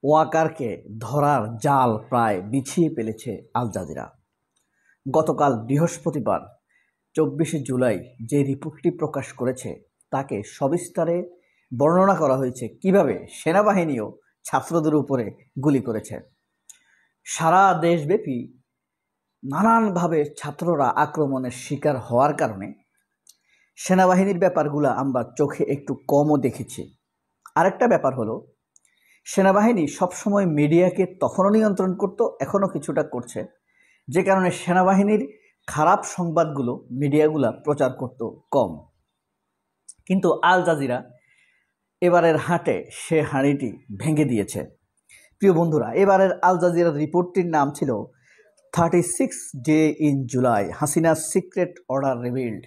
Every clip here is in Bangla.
ওয়াকারকে ধরার জাল প্রায় বিছিয়ে ফেলেছে আল জাজিরা। গতকাল বৃহস্পতিবার 24শে জুলাই যে রিপোর্টটি প্রকাশ করেছে তাকে সবিস্তারে বর্ণনা করা হয়েছে কিভাবে সেনাবাহিনীও ছাত্রদের উপরে গুলি করেছে। সারা দেশব্যাপী নানানভাবে ছাত্ররা আক্রমণের শিকার হওয়ার কারণে সেনাবাহিনীর ব্যাপারগুলো আমরা চোখে একটু কমও দেখেছি। আরেকটা ব্যাপার হলো, সেনাবাহিনী সবসময় মিডিয়াকে তখনও নিয়ন্ত্রণ করত, এখনও কিছুটা করছে, যে কারণে সেনাবাহিনীর খারাপ সংবাদগুলো মিডিয়াগুলা প্রচার করত কম। কিন্তু আল জাজিরা এবারের হাটে সে হাঁড়িটি ভেঙে দিয়েছে। প্রিয় বন্ধুরা, এবারের আল জাজিরার রিপোর্টটির নাম ছিল 36 ডে ইন জুলাই, হাসিনার সিক্রেট অর্ডার রিভিলড।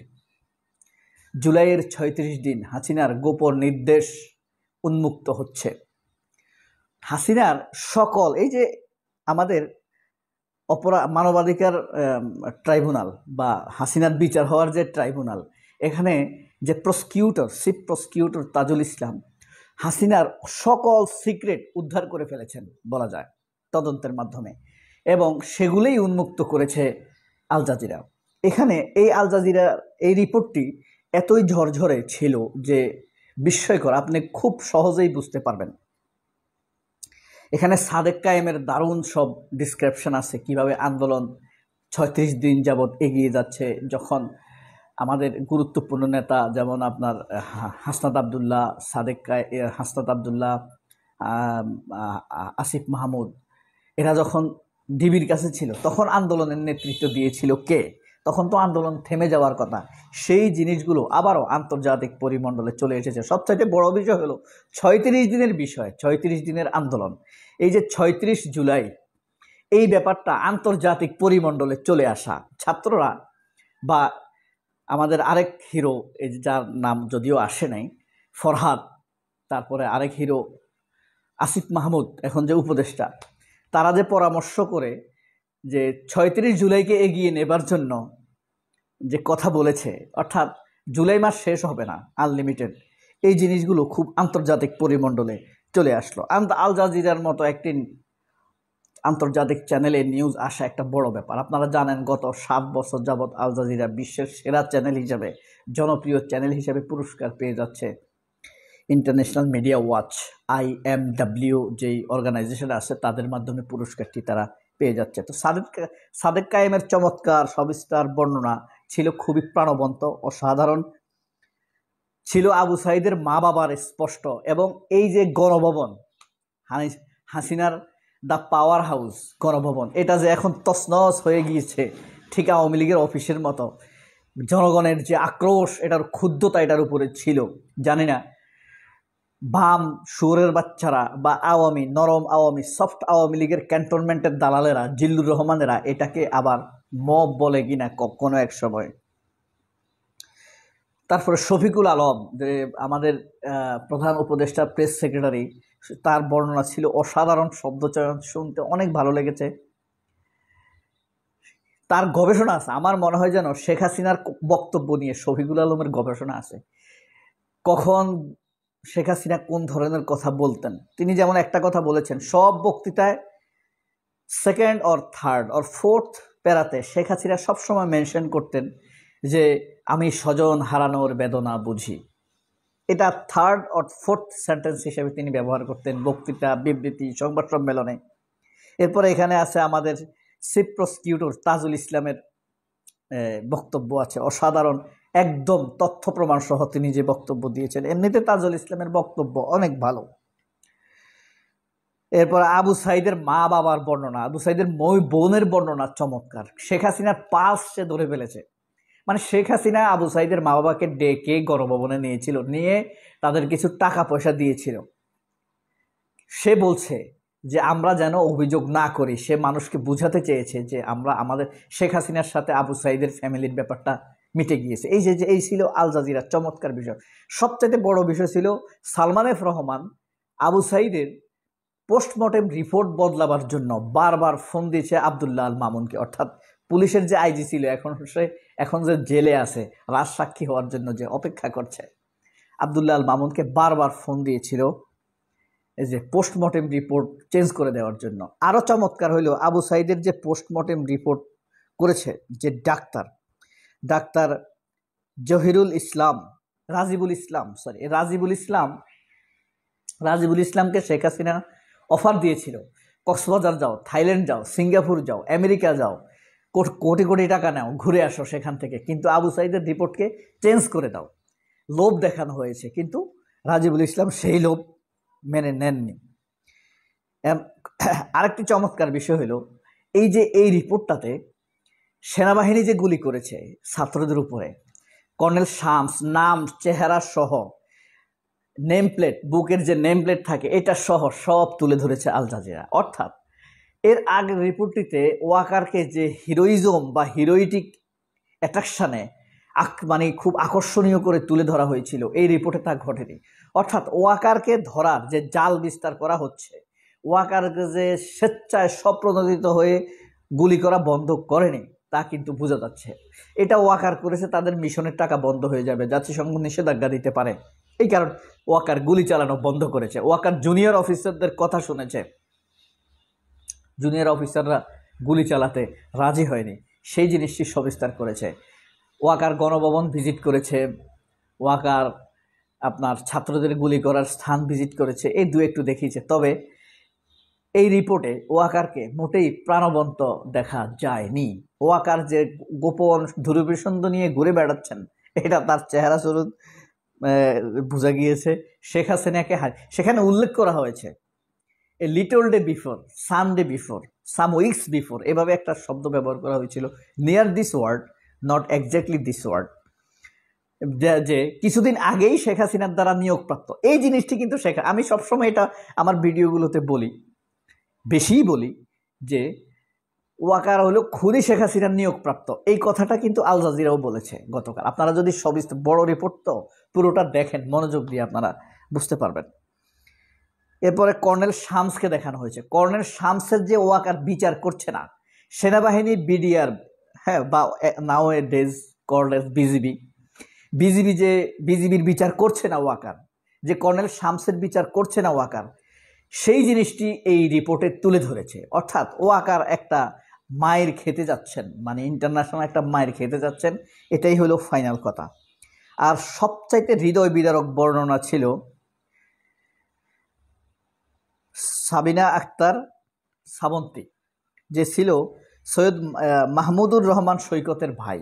জুলাইয়ের 36 দিন হাসিনার গোপন নির্দেশ উন্মুক্ত হচ্ছে। হাসিনার সকল এই যে আমাদের মানবাধিকার ট্রাইব্যুনাল বা হাসিনার বিচার হওয়ার যে ট্রাইব্যুনাল, এখানে যে চিফ প্রসিকিউটর তাজুল ইসলাম হাসিনার সকল সিক্রেট উদ্ধার করে ফেলেছেন বলা যায় তদন্তের মাধ্যমে, এবং সেগুলোই উন্মুক্ত করেছে আল জাজিরা। এখানে এই আল জাজিরা এই রিপোর্টটি এতই ঝরঝরে ছিল যে বিস্ময়কর, আপনি খুব সহজেই বুঝতে পারবেন। এখানে সাদেক কায়েমের দারুণ সব ডিসক্রিপশন আছে, কিভাবে আন্দোলন 36 দিন যাবৎ এগিয়ে যাচ্ছে, যখন আমাদের গুরুত্বপূর্ণ নেতা যেমন আপনার হাসনাত আবদুল্লাহ, আসিফ মাহমুদ, এরা যখন ডিবির কাছে ছিল তখন আন্দোলনের নেতৃত্ব দিয়েছিল কে? তখন তো আন্দোলন থেমে যাওয়ার কথা। সেই জিনিসগুলো আবারও আন্তর্জাতিক পরিমণ্ডলে চলে এসেছে। সবচাইতে বড় বিষয় হলো 36 দিনের বিষয়, 36 দিনের আন্দোলন। এই যে 36 জুলাই, এই ব্যাপারটা আন্তর্জাতিক পরিমণ্ডলে চলে আসা, ছাত্ররা বা আমাদের আরেক হিরো, এই যার নাম যদিও আসে নাই, ফরহাদ, তারপরে আরেক হিরো আসিফ মাহমুদ, এখন যে উপদেষ্টা, তারা যে পরামর্শ করে যে 36 জুলাইকে এগিয়ে নেবার জন্য যে কথা বলেছে, অর্থাৎ জুলাই মাস শেষ হবে না, আনলিমিটেড, এই জিনিসগুলো খুব আন্তর্জাতিক পরিমণ্ডলে চলে আসলো। আল জাজিরার মতো একটি আন্তর্জাতিক চ্যানেলে নিউজ আসা একটা বড় ব্যাপার। আপনারা জানেন গত 7 বছর যাবৎ আল জাজিরা বিশ্বের সেরা চ্যানেল হিসেবে, জনপ্রিয় চ্যানেল হিসেবে পুরস্কার পেয়ে যাচ্ছে ইন্টারন্যাশনাল মিডিয়া ওয়াচ, IMW যেই অর্গানাইজেশন আছে তাদের মাধ্যমে পুরস্কারটি তারা পেয়ে যাচ্ছে। তো সাদেক কায়েমের চমৎকার সবিস্তার বর্ণনা ছিল খুবই প্রাণবন্ত, অসাধারণ ছিল। আবু সাইদের মা বাবার স্পষ্ট, এবং এই যে গণভবন, হাসিনার দ্য পাওয়ার হাউস গণভবন, এটা যে এখন তছনছ হয়ে গিয়েছে ঠিক আওয়ামী লীগের অফিসের মতো, জনগণের যে আক্রোশ, এটার ক্ষুব্ধতা এটার উপরে ছিল। জানি না বাম সুরের বাচ্চারা বা নরম আওয়ামী সফট আওয়ামী লীগের ক্যান্টনমেন্টের দালালেরা, জিল্লুর রহমানেরা এটাকে আবার মব বলে কিনা কোনো এক সময়। তারপরে শফিকুল আলম, যে আমাদের প্রধান উপদেষ্টা প্রেস সেক্রেটারি, তার বর্ণনা ছিল অসাধারণ, শব্দচয়ন শুনতে অনেক ভালো লেগেছে। তার গবেষণা আছে, আমার মনে হয় যেন শেখ হাসিনার বক্তব্য নিয়ে শফিকুল আলমের গবেষণা আছে। কখন শেখ হাসিনা কোন ধরনের কথা বলতেন, তিনি যেমন একটা কথা বলেছেন সব বক্তৃতায়, second or third or fourth প্যারাতে শেখ হাসিনা সবসময় মেনশন করতেন যে আমি স্বজন হারানোর বেদনা বুঝি। এটা থার্ড অর ফোর্থ সেন্টেন্স হিসেবে তিনি ব্যবহার করতেন বক্তৃতা, বিবৃতি, সংবাদ সম্মেলনে। এরপরে এখানে আছে আমাদের চিফ প্রসিকিউটর তাজুল ইসলামের বক্তব্য আছে অসাধারণ, একদম তথ্য প্রমাণ সহ তিনি যে বক্তব্য দিয়েছেন। এমনিতে তাজুল ইসলামের বক্তব্য অনেক ভালো। এরপর আবু সাইদের মা বাবার বর্ণনা, আবু সাইদের বোনের বর্ণনা চমৎকার। শেখ হাসিনার পালস সে ধরে ফেলেছে। মানে শেখ হাসিনা আবু সাইদের মা বাবাকে ডেকে গণভবনে নিয়েছিল, নিয়ে তাদের কিছু টাকা পয়সা দিয়েছিল। সে বলছে যে আমরা যেন অভিযোগ না করি, সে মানুষকে বুঝাতে চেয়েছে যে আমরা আমাদের শেখ হাসিনার সাথে আবু সাইদের ফ্যামিলির ব্যাপারটা মিটে গিয়েছে। এই ছিল আল জাজিরার চমৎকার বিষয়। সবচেয়ে বড় বিষয় ছিল সালমান এফ রহমান আবু সাইদের পোস্টমর্টেম রিপোর্ট বদলাবার জন্য বারবার ফোন দিয়েছে আবদুল্লাহ আল মামুনকে, অর্থাৎ পুলিশের যে আইজি ছিল, এখন যে জেলে আছে রাজসাক্ষী হওয়ার জন্য যে অপেক্ষা করছে, আবদুল্লাহ আল মামুনকে বারবার ফোন দিয়েছিল এই যে পোস্টমর্টেম রিপোর্ট চেঞ্জ করে দেওয়ার জন্য। আরও চমৎকার হইলো আবু সাইদের যে পোস্টমর্টেম রিপোর্ট করেছে যে ডাক্তার জহিরুল ইসলাম রাজিবুল ইসলামকে শেখ হাসিনা অফার দিয়েছিল, কক্সবাজার যাও, থাইল্যান্ড যাও, সিঙ্গাপুর যাও, আমেরিকা যাও, কোটি কোটি টাকা নাও, ঘুরে আসো সেখান থেকে, কিন্তু আবু সাইদের রিপোর্টকে চেঞ্জ করে দাও। লোভ দেখানো হয়েছে, কিন্তু রাজিবুল ইসলাম সেই লোভ মেনে নেননি। আরেকটি চমৎকার বিষয় হলো এই রিপোর্টটাতে সেনাবাহিনী যে গুলি করেছে ছাত্রদের উপরে, কর্নেল শামস নাম চেহারা সহ নেম প্লেট, বুকের যে নেম প্লেট থাকে এটা সহ সব তুলে ধরেছে আল জাজিরা। অর্থাৎ এর আগের রিপোর্টটিতে ওয়াকারকে যে হিরোইজম বা হিরোইটিক অ্যাট্রাকশানে মানে খুব আকর্ষণীয় করে তুলে ধরা হয়েছিল, এই রিপোর্টে তা ঘটেনি। অর্থাৎ ওয়াকারকে ধরার যে জাল বিস্তার করা হচ্ছে, ওয়াকারকে যে স্বেচ্ছায় স্বপ্রণোদিত হয়ে গুলি করা বন্ধ করেনি তা কিন্তু বোঝা যাচ্ছে। এটা ওয়াকার করেছে, তাদের মিশনের টাকা বন্ধ হয়ে যাবে, জাতিসংঘ নিষেধাজ্ঞা দিতে পারে, এই কারণ ওয়াকার গুলি চালানো বন্ধ করেছে। ওয়াকার জুনিয়র অফিসারদের কথা শুনেছে, জুনিয়র অফিসাররা গুলি চালাতে রাজি হয়নি, সেই জিনিসটি সবিস্তার করেছে। ওয়াকার গণভবন ভিজিট করেছে, ওয়াকার আপনার ছাত্রদের গুলি করার স্থান ভিজিট করেছে, এই দু একটু দেখিয়েছে। তবে এই রিপোর্টে ওয়াকারকে মোটেই প্রাণবন্ত দেখা যায়নি। ওয়াকার যে গোপন দূরভিসন্ধ নিয়ে ঘুরে বেড়াচ্ছেন এটা তার চেহারা স্বরূপ বোঝা গিয়েছে। শেখ হাসিনাকে সেখানে উল্লেখ করা হয়েছে a little day before, some day before, some weeks before, এভাবে একটা শব্দ ব্যবহার করা হয়েছিল, near this word, not exactly this word, যে কিছুদিন আগেই শেখ হাসিনার দ্বারা নিয়োগপ্রাপ্ত। এই জিনিসটি কিন্তু আমি সবসময় এটা আমার ভিডিওগুলোতে বলি, বেশিই বলি, যে ওয়াকার হলো খুদই শেখ হাসিনার নিয়োগপ্রাপ্ত। এই কথাটা কিন্তু আল জাজিরাও বলেছে গতকাল। আপনারা যদি বড় রিপোর্ট তো পুরোটা দেখেন মনোযোগ দিয়ে, আপনারা বুঝতে পারবেন। এরপরে কর্নেল শামসকে দেখানো হয়েছে। কর্নেল শামসের যে ওয়াকার বিচার করছে না, সেনাবাহিনী, বিডিআর, হ্যাঁ, বা নাও এ ডেজ কর্নেল বিজিবির বিচার করছে না ওয়াকার, যে কর্নেল শামসের বিচার করছে না ওয়াকার, সেই জিনিসটি এই রিপোর্টে তুলে ধরেছে। অর্থাৎ ওয়াকার একটা মায়ের খেতে যাচ্ছেন, মানে ইন্টারন্যাশনাল একটা মায়ের খেতে যাচ্ছেন, এটাই হলো ফাইনাল কথা। আর সবচাইতে হৃদয় বিদারক বর্ণনা ছিল সাবিনা আক্তার শ্রাবন্তী, যে ছিল সৈয়দ মাহমুদুর রহমান সৈকতের ভাই।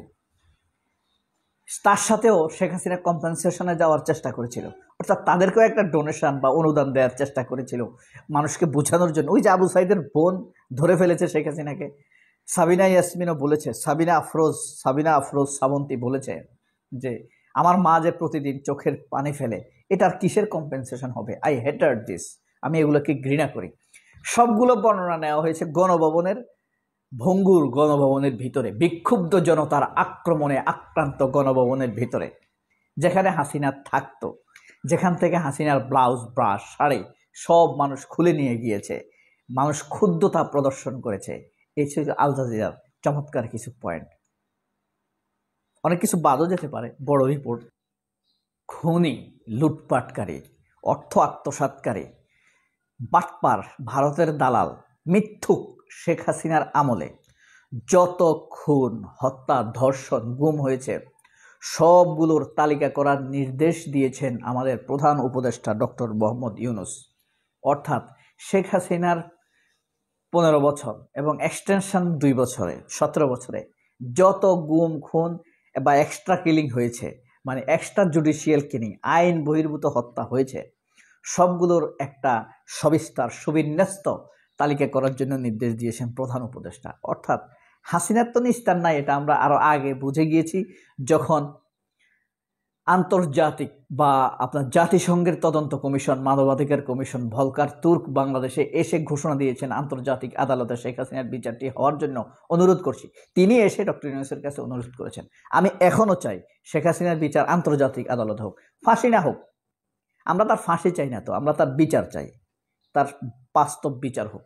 তার সাথেও শেখ হাসিনা কম্পেনসেশনে যাওয়ার চেষ্টা করেছিল, অর্থাৎ তাদেরকেও একটা ডোনেশন বা অনুদান দেওয়ার চেষ্টা করেছিল মানুষকে বোঝানোর জন্য। ওই যে আবু সাইদের বোন ধরে ফেলেছে শেখ হাসিনাকে, সাবিনা ইয়াসমিনও বলেছে, সাবিনা আফরোজ শ্রাবন্তী বলেছে যে আমার মা যে প্রতিদিন চোখের পানি ফেলে, এটার কিসের কম্পেনসেশন হবে, আই হেটার দিস, আমি এগুলোকে ঘৃণা করি। সবগুলো বর্ণনা নেওয়া হয়েছে ভঙ্গুর গণভবনের ভিতরে, বিক্ষুব্ধ জনতার আক্রমণে আক্রান্ত গণভবনের ভিতরে, যেখানে হাসিনা থাকতো, যেখান থেকে হাসিনার ব্লাউজ, ব্রাশ, শাড়ি সব মানুষ খুলে নিয়ে গিয়েছে, মানুষ ক্ষুব্ধতা প্রদর্শন করেছে। এই ছিল আল জাজিরার চমৎকার কিছু পয়েন্ট। অনেক কিছু বাদও যেতে পারে। বড় রিপোর্ট, খুনি, লুটপাটকারী, অর্থ আত্মসাৎকারী, বাটপার, ভারতের দালাল, মিথ্যুক শেখ হাসিনার আমলে যত খুন, হত্যা, ধর্ষণ, গুম হয়েছে সবগুলোর তালিকা করার নির্দেশ দিয়েছেন আমাদের প্রধান উপদেষ্টা ডক্টর মোহাম্মদ ইউনূস। অর্থাৎ শেখ হাসিনার 15 বছর এবং এক্সটেনশন 2 বছরে, 17 বছরে যত গুম, খুন বা এক্সট্রা কিলিং হয়েছে, মানে এক্সট্রা জুডিশিয়াল কিলিং, আইন বহির্ভূত হত্যা হয়েছে, সবগুলোর একটা সবিস্তার সুবিন্যস্ত তালিকা করার জন্য নির্দেশ দিয়েছেন প্রধান উপদেষ্টা। অর্থাৎ হাসিনার তো নিস্তার নাই, এটা আমরা আরও আগে বুঝে গিয়েছি, যখন আন্তর্জাতিক বা আপনার জাতিসংঘের তদন্ত কমিশন, মানবাধিকার কমিশন ভলকার তুর্ক বাংলাদেশে এসে ঘোষণা দিয়েছেন আন্তর্জাতিক আদালতে শেখ হাসিনার বিচারটি হওয়ার জন্য অনুরোধ করছি। তিনি এসে ডক্টর ইউনূসের কাছে অনুরোধ করেছেন, আমি এখনও চাই শেখ হাসিনার বিচার আন্তর্জাতিক আদালত হোক, ফাঁসি না হোক। আমরা তার ফাঁসি চাই না, তো আমরা তার বিচার চাই, তার বাস্তব বিচার হোক।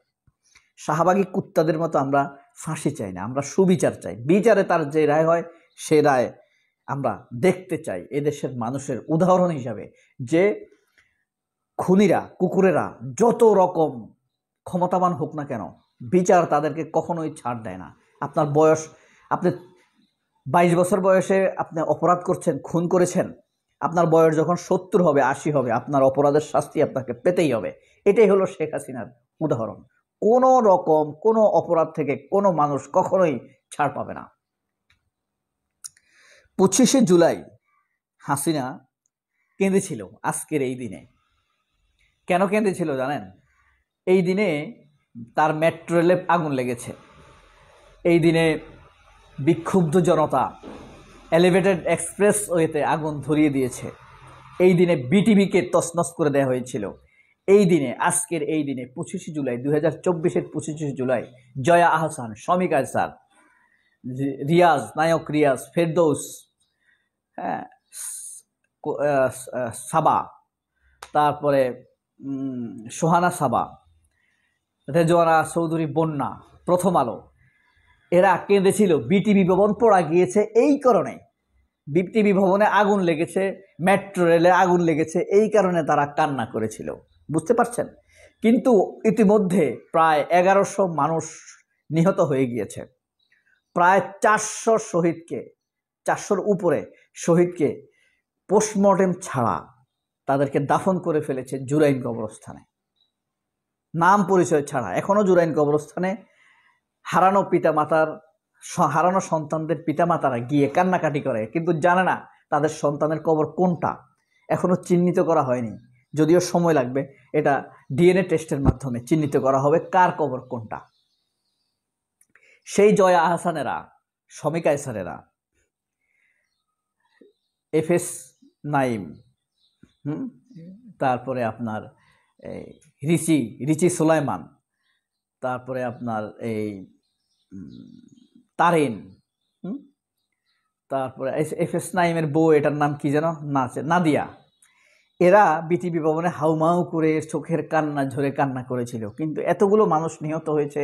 শাহবাগী কুত্তাদের মতো আমরা ফাঁসি চাই না, আমরা সুবিচার চাই। বিচারে তার যে রায় হয় সে রায় আমরা দেখতে চাই এদেশের মানুষের উদাহরণ হিসাবে, যে খুনিরা, কুকুরেরা যত রকম ক্ষমতাবান হোক না কেন, বিচার তাদেরকে কখনোই ছাড় দেয় না। আপনার বয়স, আপনি 22 বছর বয়সে আপনি অপরাধ করছেন, খুন করেছেন, আপনার বয়স যখন 70 হবে, 80 হবে, আপনার অপরাধের শাস্তি আপনাকে পেতেই হবে। এটাই হলো শেখ হাসিনার উদাহরণ। কোনো রকম কোনো অপরাধ থেকে কোনো মানুষ কখনোই ছাড় পাবে না। 25শে জুলাই হাসিনা কেঁদেছিল আজকের এই দিনে। কেন কেঁদেছিল জানেন? এই দিনে তার মেট্রো রেলে আগুন লেগেছে। এই দিনে বিক্ষুব্ধ জনতা এলিভেটেড এক্সপ্রেসওয়েতে আগুন ধরিয়ে দিয়েছে। এই দিনে বিটিভিকে তছনছ করে দেওয়া হয়েছিল। এই দিনে, আজকের এই দিনে 25শে জুলাই 2024-এর 25শে জুলাই জয়া আহসান, শমিক আহসান, রিয়াজ, নায়ক রিয়াজ, ফেরদৌস, হ্যাঁ, সাবা, তারপরে সোহানা সাবা, রেজওয়ানা চৌধুরী বন্যা, প্রথম আলো, এরা কেঁদেছিল। বিটিভি ভবন পড়া গিয়েছে এই কারণে, বিটিভি ভবনে আগুন লেগেছে, মেট্রো রেলে আগুন লেগেছে, এই কারণে তারা কান্না করেছিল। বুঝতে পারছেন? কিন্তু ইতিমধ্যে প্রায় 1100 মানুষ নিহত হয়ে গিয়েছে। প্রায় 400-র উপরে শহীদকে পোস্টমর্টেম ছাড়া তাদেরকে দাফন করে ফেলেছে জুরাইন কবরস্থানে, নাম পরিচয় ছাড়া। এখনো জুরাইন কবরস্থানে হারানো পিতামাতার, হারানো সন্তানদের পিতামাতারা গিয়ে কান্নাকাটি করে, কিন্তু জানে না তাদের সন্তানের কবর কোনটা। এখনো চিহ্নিত করা হয়নি, যদিও সময় লাগবে। এটা ডিএনএ টেস্টের মাধ্যমে চিহ্নিত করা হবে কার কবর কোনটা। সেই জয়া আহসানেরা, শমিক আহসানেরা, এফএস নাইম, তারপরে আপনার রিচি সুলাইমান, তারপরে আপনার এই তারিন, তারপরে এফএস নাইমের বউ, এটার নাম কি যেন, নাদিয়া, এরা বিটিভি ভবনে হাউমাউ করে চোখের কান্না ঝরে কান্না করেছিল। কিন্তু এতগুলো মানুষ নিহত হয়েছে,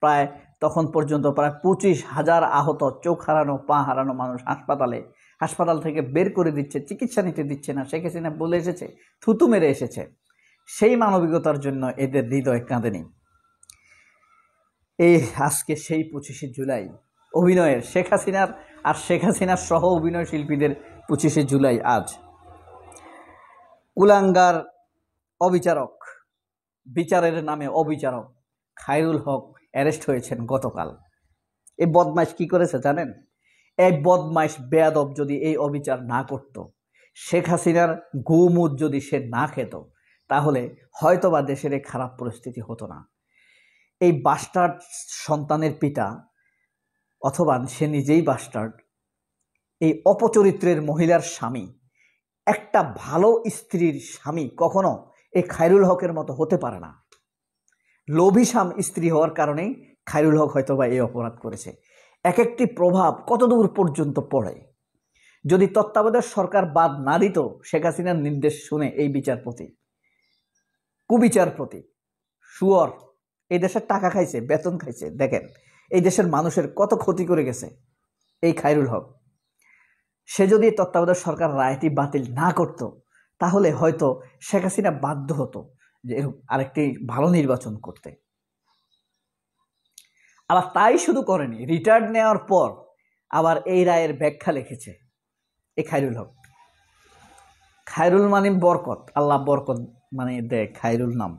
প্রায় তখন পর্যন্ত প্রায় 25,000 আহত, চোখ হারানো, পা হারানো মানুষ হাসপাতাল থেকে বের করে দিচ্ছে, চিকিৎসা নিতে দিচ্ছে না। শেখ হাসিনা বলে এসেছে, থুতু মেরে এসেছে। সেই মানবিকতার জন্য এদের হৃদয় কাঁদেনি। এই আজকে সেই 25শে জুলাই অভিনয়ের, শেখ হাসিনার আর শেখ হাসিনার সহ অভিনয় শিল্পীদের 25শে জুলাই আজ। কুলাঙ্গার অবিচারক, বিচারের নামে অবিচারক খায়রুল হক অ্যারেস্ট হয়েছেন গতকাল। এই বদমাইশ কি করেছে জানেন? এই বদমাইশ বেয়াদব যদি এই অবিচার না করত, শেখ হাসিনার গুমুদ যদি সে না খেত, তাহলে হয়তোবা দেশের এই খারাপ পরিস্থিতি হতো না। এই বাস্টার্ড সন্তানের পিতা, অথবা সে নিজেই বাস্টার্ড, এই অপচরিত্রের মহিলার স্বামী, একটা ভালো স্ত্রীর স্বামী কখনো এই খায়রুল হকের মতো হতে পারে না। লোভী স্ত্রী হওয়ার কারণেই খায়রুল হক হয়তোবা এই অপরাধ করেছে। এক একটি প্রভাব কতদূর পর্যন্ত পড়ে। যদি তত্ত্বাবধায়ক সরকার বাদ না দিত, শেখ হাসিনার নির্দেশ শুনে এই বিচারপতি, কুবিচারপতি, শুয়োর, এই দেশের টাকা খাইছে, বেতন খাইছে, দেখেন এই দেশের মানুষের কত ক্ষতি করে গেছে এই খায়রুল হক। সে যদি তত্ত্বাবধায়ক সরকার রায়টি বাতিল না করত, তাহলে হয়তো শেখ হাসিনা বাধ্য হতো যে আরেকটি ভালো নির্বাচন করতে। আবার তাই শুধু করেনি, রিটায়ার্ড নেওয়ার পর আবার এই রায়ের ব্যাখ্যা লিখেছে এই খায়রুল হক। খায়রুল মানে বরকত, আল্লাহ বরকত মানে দেয়, খায়রুল নাম,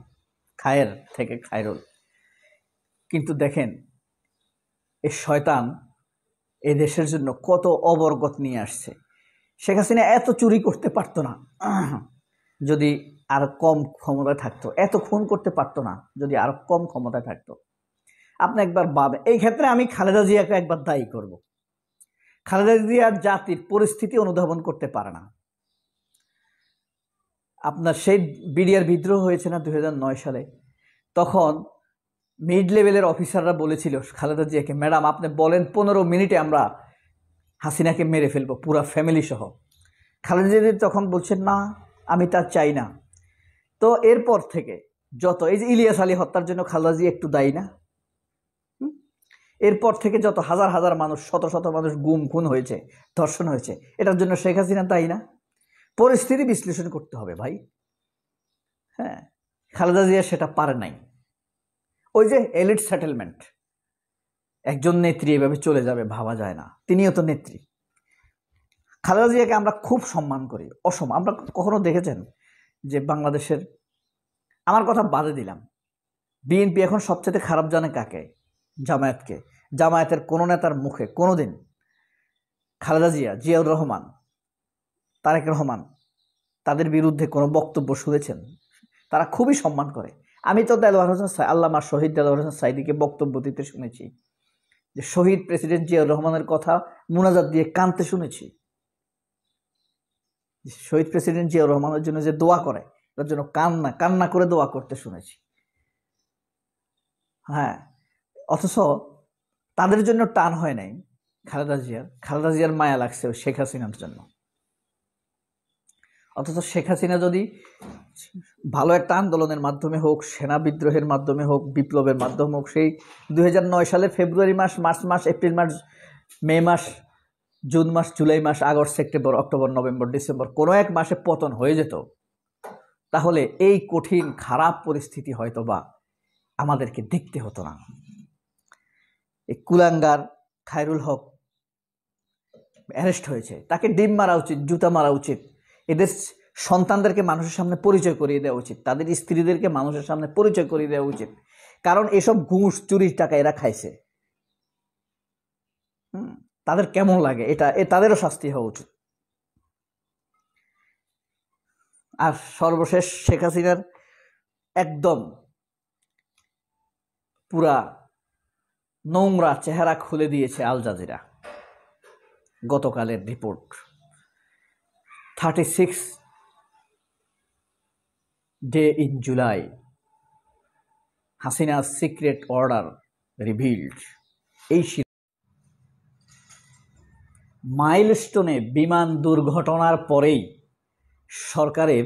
খায়ের থেকে খায়রুল। কিন্তু দেখেন এই শয়তান এ দেশের জন্য কত অবরকত নিয়ে আসছে। শেখ হাসিনা এত চুরি করতে পারতো না যদি আর কম ক্ষমতায় থাকতো, এত খুন করতে পারতো না যদি আর কম ক্ষমতায় থাকতো। আপনি একবার ভাবেন, এই ক্ষেত্রে আমি খালেদা জিয়াকে একবার দায়ী করব। খালেদা জিয়ার জাতির পরিস্থিতি অনুধাবন করতে পারে না। আপনার সেই বিডিআর বিদ্রোহ হয়েছে না 2009 সালে, তখন মিড লেভেলের অফিসাররা বলেছিল খালেদা জিয়াকে, ম্যাডাম আপনি বলেন 15 মিনিটে আমরা হাসিনাকে মেরে ফেলবো পুরা ফ্যামিলি সহ। খালেদা জিয়া তখন বলছেন না, আমি তা চাই না। তো এরপর থেকে যত, এই যে ইলিয়াস আলী হত্যার জন্য খালেদা জিয়া একটু দায়ী না? এরপর থেকে যত হাজার হাজার মানুষ, শত শত মানুষ গুম খুন হয়েছে, ধর্ষণ হয়েছে, এটার জন্য শেখ হাসিনা দায়ী না? পরিস্থিতি বিশ্লেষণ করতে হবে ভাই। হ্যাঁ, খালেদা জিয়া সেটা পারে নাই। ওই যে এলিট সেটেলমেন্ট, একজন নেত্রী এভাবে চলে যাবে ভাবা যায় না, তিনিও তো নেত্রী। খালেদা জিয়াকে আমরা খুব সম্মান করি, আমরা কখনো দেখেছেন যে বাংলাদেশের, আমার কথা বাদে দিলাম, বিএনপি এখন সবচেয়ে খারাপ জানে কাকে? জামায়াতকে। জামায়াতের কোনো নেতার মুখে কোনোদিন খালেদা জিয়া, জিয়াউর রহমান, তারেক রহমান তাদের বিরুদ্ধে কোনো বক্তব্য শুনেছেন? তারা খুবই সম্মান করে। আমি তো দেলোয়ার হোসেন, আল্লামা শহীদ দেলোয়ার হোসেন সাঈদীকে বক্তব্য দিতে শুনেছি, যে শহীদ প্রেসিডেন্ট জিয়াউর রহমানের কথা মুনাজাত দিয়ে কাঁদতে শুনেছি। শহীদ প্রেসিডেন্ট জিয়াউর রহমানের জন্য যে দোয়া করে, তার জন্য কান্না করে দোয়া করতে শুনেছি। হ্যাঁ, অথচ তাদের জন্য টান হয় নাই খালেদা জিয়ার মায়া লাগছে শেখ হাসিনার জন্য। অথচ শেখ হাসিনা যদি ভালো একটা আন্দোলনের মাধ্যমে হোক, সেনা বিদ্রোহের মাধ্যমে হোক, বিপ্লবের মাধ্যমে হোক, সেই 2009 সালের ফেব্রুয়ারি মাস, মার্চ মাস, এপ্রিল মাস, মে মাস, জুন মাস, জুলাই মাস, August, September, October, November, December কোনো এক মাসে পতন হয়ে যেত, তাহলে এই কঠিন খারাপ পরিস্থিতি হয়তো বা আমাদেরকে দেখতে হতো না। এই কুলাঙ্গার খায়রুল হক অ্যারেস্ট হয়েছে, তাকে ডিম মারা উচিত, জুতা মারা উচিত। এদের সন্তানদেরকে মানুষের সামনে পরিচয় করিয়ে দেওয়া উচিত, তাদের স্ত্রীদেরকে মানুষের সামনে পরিচয় করিয়ে দেওয়া উচিত, কারণ এসব ঘুষ চুরির টাকা এরা খাইছে। তাদের কেমন লাগে এটা, তাদেরও শাস্তি হওয়া উচিত। আর সর্বশেষ শেখ হাসিনার একদম পুরা নোংরা চেহারা খুলে দিয়েছে আল জাজিরা। গতকালের report, 36 day in July, Hasina's secret order revealed. এই মাইলস্টোনে বিমান দুর্ঘটনার পরেই সরকারের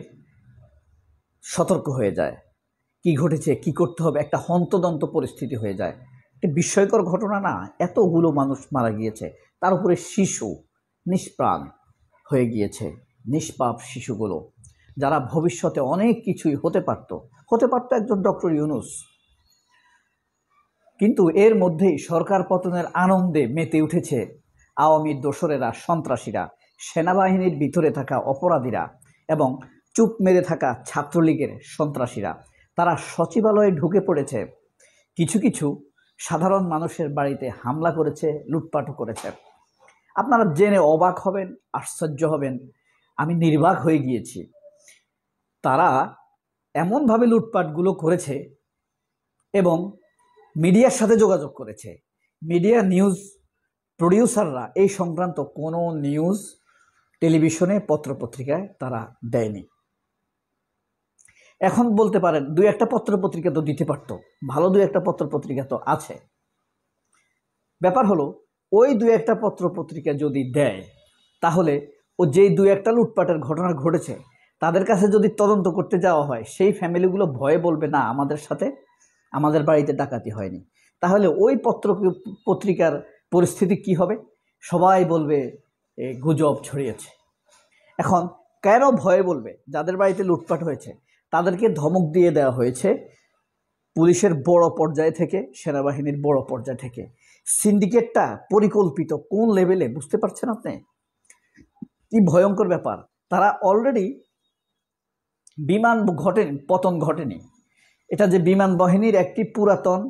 সতর্ক হয়ে যায়, কি ঘটেছে, কি করতে হবে, একটা হন্তদন্ত পরিস্থিতি হয়ে যায়। একটা বিস্ময়কর ঘটনা না? এতগুলো মানুষ মারা গিয়েছে, তার উপরে শিশু নিষ্প্রাণ হয়ে গিয়েছে, নিষ্পাপ শিশুগুলো, যারা ভবিষ্যতে অনেক কিছুই হতে পারত একজন ডক্টর ইউনূস। কিন্তু এর মধ্যেই সরকার পতনের আনন্দে মেতে উঠেছে আওয়ামী দোসরেরা, সন্ত্রাসীরা, সেনাবাহিনীর ভিতরে থাকা অপরাধীরা এবং চুপ মেরে থাকা ছাত্রলীগের সন্ত্রাসীরা। তারা সচিবালয়ে ঢুকে পড়েছে, কিছু কিছু সাধারণ মানুষের বাড়িতে হামলা করেছে, লুটপাটও করেছে। আপনারা জেনে অবাক হবেন, আশ্চর্য হবেন, আমি নির্বাক হয়ে গিয়েছি। তারা এমনভাবে লুটপাটগুলো করেছে এবং মিডিয়ার সাথে যোগাযোগ করেছে। মিডিয়া, নিউজ প্রডিউসাররা এই সংক্রান্ত কোনো নিউজ টেলিভিশনে, পত্রপত্রিকায় তারা দেয়নি। এখন বলতে পারেন দুই একটা পত্রপত্রিকা তো দিতে পারতো, ভালো দুই একটা পত্রপত্রিকা তো আছে। ব্যাপার হলো, ওই দুই একটা পত্রপত্রিকা যদি দেয়, তাহলে ও যেই দুই একটা লুটপাটের ঘটনা ঘটেছে তাদের কাছে যদি তদন্ত করতে যাওয়া হয়, সেই ফ্যামিলিগুলো ভয়ে বলবে না আমাদের বাড়িতে ডাকাতি হয়নি। তাহলে ওই পত্রিকার পরিস্থিতি কি হবে? সবাই বলবে গুজব ছড়িয়েছে। এখন কেন ভয়ে বলবে? যাদের বাড়িতে লুটপাট হয়েছে তাদেরকে ধমক দিয়ে দেওয়া হয়েছে পুলিশের বড় পর্যায় থেকে, সেনাবাহিনীর বড় পর্যায় থেকে। সিন্ডিকেটটা পরিকল্পিত কোন লেভেলে বুঝতে পারছেন আপনি? কি ভয়ঙ্কর ব্যাপার! তারা অলরেডি বিমান পতন ঘটেনি, এটা যে বিমান বাহিনীর একটি পুরাতন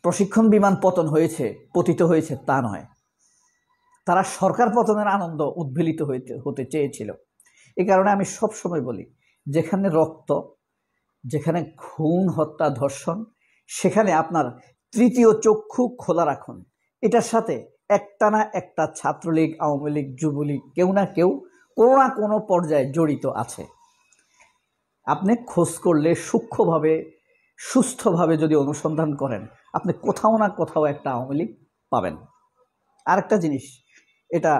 প্রশিক্ষণ বিমান পতিত হয়েছে তা নয়। তারা সরকার পতনের আনন্দ উদ্বেলিত হতে চেয়েছিল। এই কারণে আমি সব সময় বলি, যেখানে রক্ত, যেখানে খুন, হত্যা, ধর্ষণ, সেখানে আপনার তৃতীয় চক্ষু খোলা রাখুন। এটার সাথে একটা না একটা ছাত্রলীগ, আওয়ামী লীগ, যুবলীগ, কেউ না কেউ কোনো না কোনো পর্যায়ে জড়িত আছে। আপনি খোঁজ করলে সূক্ষ্মভাবে, সুস্থভাবে যদি অনুসন্ধান করেন, আপনি কোথাও না কোথাও একটা আওয়ামী লীগ পাবেন। আরেকটা জিনিস, এটা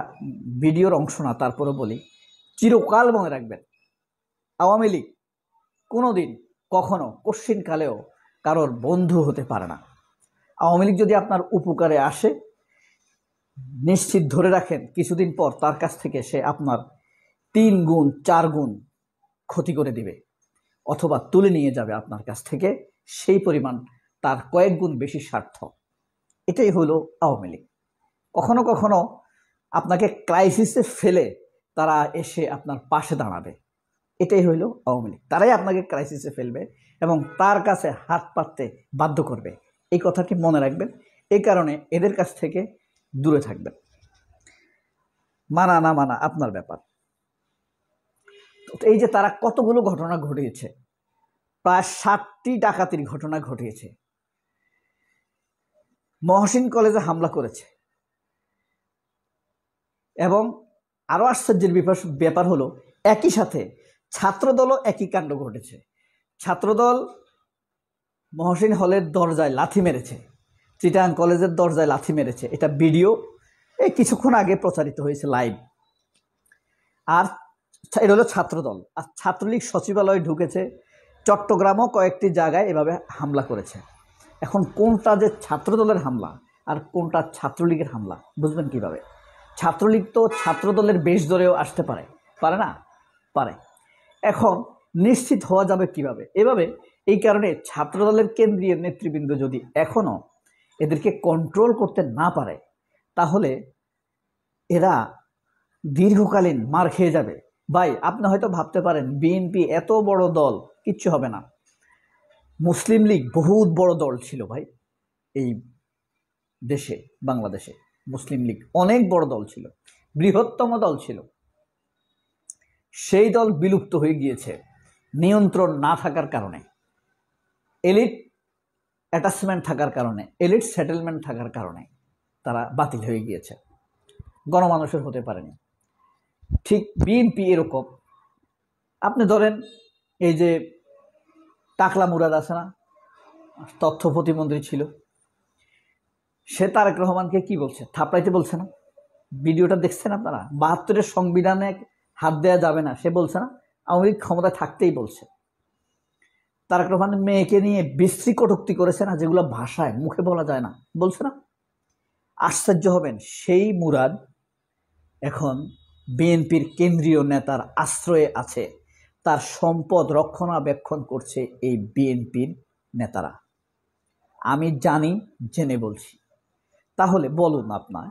ভিডিওর অংশ না, তারপরে বলি, চিরকাল মনে রাখবেন, আওয়ামী লীগ কোনোদিন কখনো কোশ্চিনকালেও কারোর বন্ধু হতে পারে না। আওয়ামী লীগ যদি আপনার উপকারে আসে, নিশ্চিত ধরে রাখেন কিছুদিন পর তার কাছ থেকে সে আপনার 3 গুণ 4 গুণ ক্ষতি করে দিবে অথবা তুলে নিয়ে যাবে আপনার কাছ থেকে, সেই পরিমাণ তার কয়েক গুণ বেশি স্বার্থ। এটাই হলো আওয়ামী লীগ। কখনো কখনো আপনাকে ক্রাইসিসে ফেলে তারা এসে আপনার পাশে দাঁড়াবে। এটাই হইল আওয়ামী লীগ। তারাই আপনাকে ক্রাইসিসে ফেলবে এবং তার কাছে হাত পাততে বাধ্য করবে। এই কথাটি মনে রাখবেন। এই কারণে এদের কাছ থেকে দূরে থাকবেন। মানা না মানা আপনার ব্যাপার। এই যে তারা কতগুলো ঘটনা ঘটিয়েছে, প্রায় 60টি ডাকাতির ঘটনা ঘটিয়েছে, মহসিন কলেজে হামলা করেছে, এবং আরো আশ্চর্যের ব্যাপার হলো একই সাথে ছাত্রদলও একই কাণ্ড ঘটেছে। ছাত্রদল মহসিন হলের দরজায় লাথি মেরেছে, চিটাগাং কলেজের দরজায় লাথি মেরেছে। এটা ভিডিও এই কিছুক্ষণ আগে প্রচারিত হয়েছে লাইভ। আর এটা হলো ছাত্রদল। আর ছাত্রলীগ সচিবালয়ে ঢুকেছে, চট্টগ্রামও কয়েকটি জায়গায় এভাবে হামলা করেছে। এখন কোনটা যে ছাত্রদলের হামলা আর কোনটা ছাত্রলীগের হামলা বুঝবেন কিভাবে? ছাত্রলীগ তো ছাত্রদলের বেশ ধরেও আসতে পারে, পারে না? পারে। এখন নিশ্চিত হওয়া যাবে কিভাবে? এভাবে এই কারণে ছাত্রদলের কেন্দ্রীয় নেতৃবৃন্দ যদি এখনো এদেরকে কন্ট্রোল করতে না পারে, তাহলে এরা দীর্ঘকালীন মার খেয়ে যাবে। ভাই, আপনি হয়তো ভাবতে পারেন বিএনপি এত বড় দল, কিচ্ছু হবে না। মুসলিম লীগ বহুত বড় দল ছিল ভাই এই দেশে, বাংলাদেশে মুসলিম লীগ অনেক বড় দল ছিল, বৃহত্তম দল ছিল। সেই দল বিলুপ্ত হয়ে গিয়েছে নিয়ন্ত্রণ না থাকার কারণে, এলিট অ্যাটাচমেন্ট থাকার কারণে, এলিট সেটেলমেন্ট থাকার কারণে তারা বাতিল হয়ে গিয়েছে, গণমানুষের হতে পারেনি। ঠিক বিএনপি এরকম। আপনি ধরেন এই যে টাকলা মুরাদ আছে না, তথ্য প্রতিমন্ত্রী ছিল, সে তারেক রহমানকে কি বলছে? থাপড়াইতে বলছে না? ভিডিওটা দেখছেন আপনারা? ৭২-এর সংবিধানে হাত দেওয়া যাবে না সে বলছে না? আওয়ামী লীগ ক্ষমতায় থাকতেই বলছে। তারেক রহমানের মেয়েকে নিয়ে বিশ্রী কটূক্তি করেছে না, যেগুলো ভাষায় মুখে বলা যায় না, বলছে না? আশ্চর্য হবেন, সেই মুরাদ এখন বিএনপির কেন্দ্রীয় নেতার আশ্রয়ে আছে, তার সম্পদ রক্ষণাবেক্ষণ করছে এই বিএনপির নেতারা। আমি জানি, জেনে বলছি। তাহলে বলুন, আপনার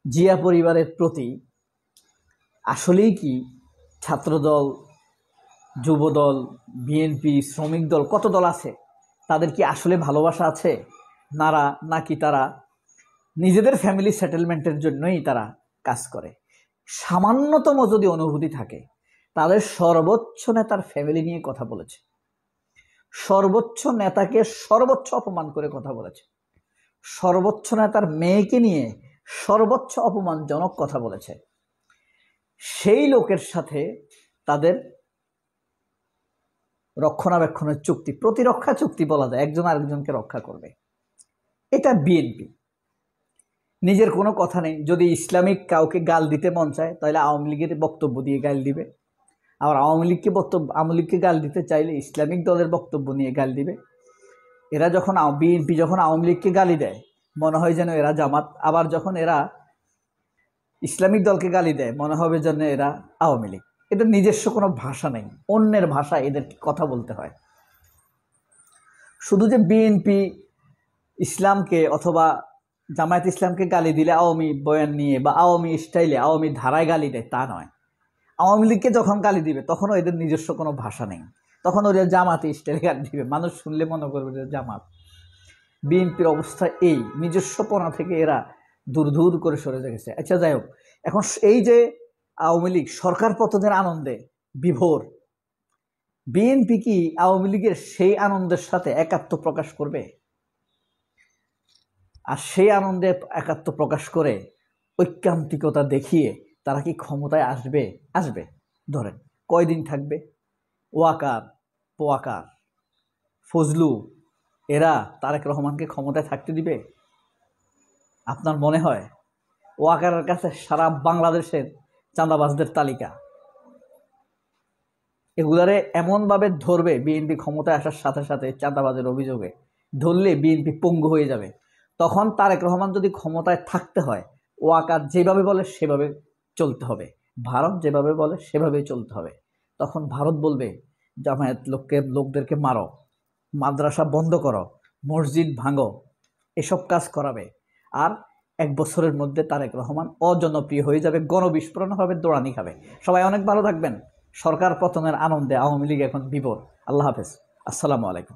জিয়া পরিবারের প্রতি আসলেই কি ছাত্রদল, যুবদল, বিএনপি, শ্রমিক দল, কত দল আছে, তাদের কি আসলে ভালোবাসা আছে নাকি তারা নিজেদের ফ্যামিলি সেটেলমেন্টের জন্যই তারা কাজ করে? সামান্যতম যদি অনুভূতি থাকে, তাদের সর্বোচ্চ নেতার ফ্যামিলি নিয়ে কথা বলেছে, সর্বোচ্চ নেতাকে সর্বোচ্চ অপমান করে কথা বলেছে, সর্বোচ্চ নেতার মেয়েকে নিয়ে সর্বোচ্চ অপমানজনক কথা বলেছে। সেই লোকের সাথে তাদের রক্ষণাবেক্ষণের চুক্তি, প্রতিরক্ষা চুক্তি বলা যায়, একজন আরেকজনকে রক্ষা করবে। এটা বিএনপি। নিজের কোনো কথা নেই। যদি ইসলামিক কাউকে গাল দিতে মন চায়, তাহলে আওয়ামী লীগের বক্তব্য দিয়ে গাল দিবে। আবার আওয়ামী লীগকে গাল দিতে চাইলে ইসলামিক দলের বক্তব্য নিয়ে গাল দিবে। এরা যখন বিএনপি যখন আওয়ামী লীগকে গালি দেয়, মনে হয় যেন এরা জামাত। আবার যখন এরা ইসলামিক দলকে গালি দেয়, মনে হবে যেন এরা আওয়ামী লীগ। এদের নিজস্ব কোনো ভাষা নেই, অন্যের ভাষায় এদের কথা বলতে হয়। শুধু যে বিএনপি ইসলামকে অথবা জামায়াত ইসলামকে গালি দিলে আওয়ামী বয়ান নিয়ে বা আওয়ামী স্টাইলে, আওয়ামী ধারায় গালি দেয়, তা নয়। আওয়ামী লীগকে যখন গালি দিবে, তখনও এদের নিজস্ব কোনো ভাষা নেই, তখন ওরা জামাতি স্টাইলে গালি দিবে। মানুষ শুনলে মনে করবে যে জামাত। বিএনপির অবস্থা এই, নিজস্বপনা থেকে এরা দূর দূর করে সরে গেছে। আচ্ছা, যাই হোক, এখন এই যে আওয়ামী লীগ সরকার পতনের আনন্দে বিভোর, বিএনপি কি আওয়ামী লীগের সেই আনন্দের সাথে একাত্ম প্রকাশ করবে? আর সেই আনন্দে একাত্ম প্রকাশ করে ঐকান্তিকতা দেখিয়ে তারা কি ক্ষমতায় আসবে? আসবে। ধরেন কয়দিন থাকবে? ওয়াকার, পোয়াকার, ফজলু, এরা তারেক রহমানকে ক্ষমতায় থাকতে দিবে? আপনার মনে হয়? ওয়াকারের কাছে সারা বাংলাদেশের চাঁদাবাজদের তালিকা, এগুলারে এমনভাবে ধরবে বিএনপি ক্ষমতায় আসার সাথে সাথে, চাঁদাবাজের অভিযোগে ধরলে বিএনপি পঙ্গু হয়ে যাবে। তখন তারেক রহমান যদি ক্ষমতায় থাকতে হয়, ওয়াকার যেভাবে বলে সেভাবে চলতে হবে, ভারত যেভাবে বলে সেভাবেই চলতে হবে। তখন ভারত বলবে জামায়াত লোকদেরকে মারো, মাদ্রাসা বন্ধ করো, মসজিদ ভাঙো, এসব কাজ করাবে। আর 1 বছরের মধ্যে তারেক রহমান অজনপ্রিয় হয়ে যাবে, গণবিস্ফোরণ হবে, দৌড়ানি খাবে। সবাই অনেক ভালো থাকবেন। সরকার পতনের আনন্দে আওয়ামী লীগ এখন বিভোর। আল্লাহ হাফেজ, আসসালামু আলাইকুম।